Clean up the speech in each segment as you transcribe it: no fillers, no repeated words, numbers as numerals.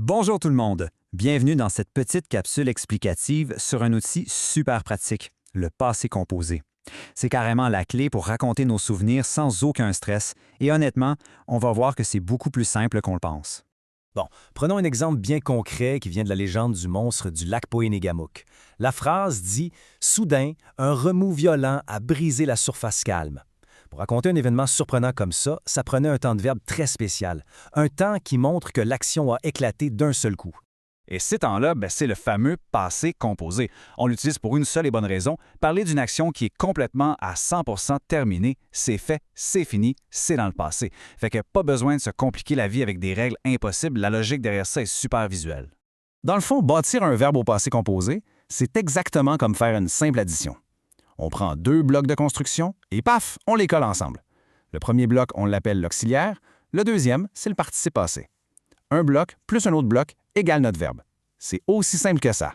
Bonjour tout le monde! Bienvenue dans cette petite capsule explicative sur un outil super pratique, le passé composé. C'est carrément la clé pour raconter nos souvenirs sans aucun stress et honnêtement, on va voir que c'est beaucoup plus simple qu'on le pense. Bon, prenons un exemple bien concret qui vient de la légende du monstre du lac Poénégamook. La phrase dit « Soudain, un remous violent a brisé la surface calme ». Pour raconter un événement surprenant comme ça, ça prenait un temps de verbe très spécial, un temps qui montre que l'action a éclaté d'un seul coup. Et ces temps-là, c'est le fameux passé composé. On l'utilise pour une seule et bonne raison, parler d'une action qui est complètement à 100% terminée, c'est fait, c'est fini, c'est dans le passé. Fait que pas besoin de se compliquer la vie avec des règles impossibles, la logique derrière ça est super visuelle. Dans le fond, bâtir un verbe au passé composé, c'est exactement comme faire une simple addition. On prend deux blocs de construction et paf, on les colle ensemble. Le premier bloc, on l'appelle l'auxiliaire, le deuxième, c'est le participe passé. Un bloc plus un autre bloc égale notre verbe. C'est aussi simple que ça.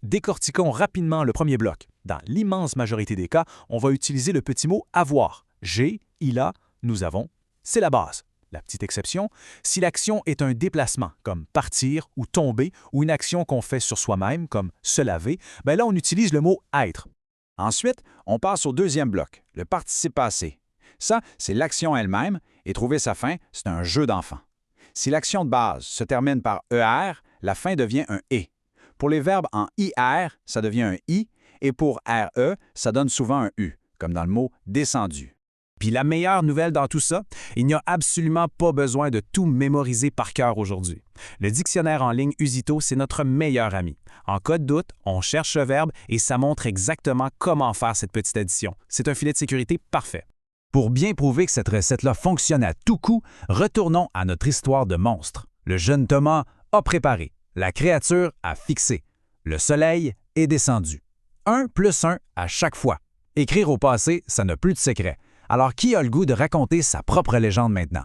Décortiquons rapidement le premier bloc. Dans l'immense majorité des cas, on va utiliser le petit mot « avoir ». J'ai, il a, nous avons, c'est la base. La petite exception, si l'action est un déplacement, comme partir ou tomber, ou une action qu'on fait sur soi-même, comme se laver, là on utilise le mot « être ». Ensuite, on passe au deuxième bloc, le participe passé. Ça, c'est l'action elle-même, et trouver sa fin, c'est un jeu d'enfant. Si l'action de base se termine par « er », la fin devient un « et ». Pour les verbes en « ir », ça devient un « i », et pour « re », ça donne souvent un « u », comme dans le mot « descendu ». Puis la meilleure nouvelle dans tout ça, il n'y a absolument pas besoin de tout mémoriser par cœur aujourd'hui. Le dictionnaire en ligne Usito, c'est notre meilleur ami. En cas de doute, on cherche le verbe et ça montre exactement comment faire cette petite addition. C'est un filet de sécurité parfait. Pour bien prouver que cette recette-là fonctionne à tout coup, retournons à notre histoire de monstre. Le jeune Thomas a préparé, la créature a fixé, le soleil est descendu. 1 plus 1 à chaque fois. Écrire au passé, ça n'a plus de secret. Alors qui a le goût de raconter sa propre légende maintenant?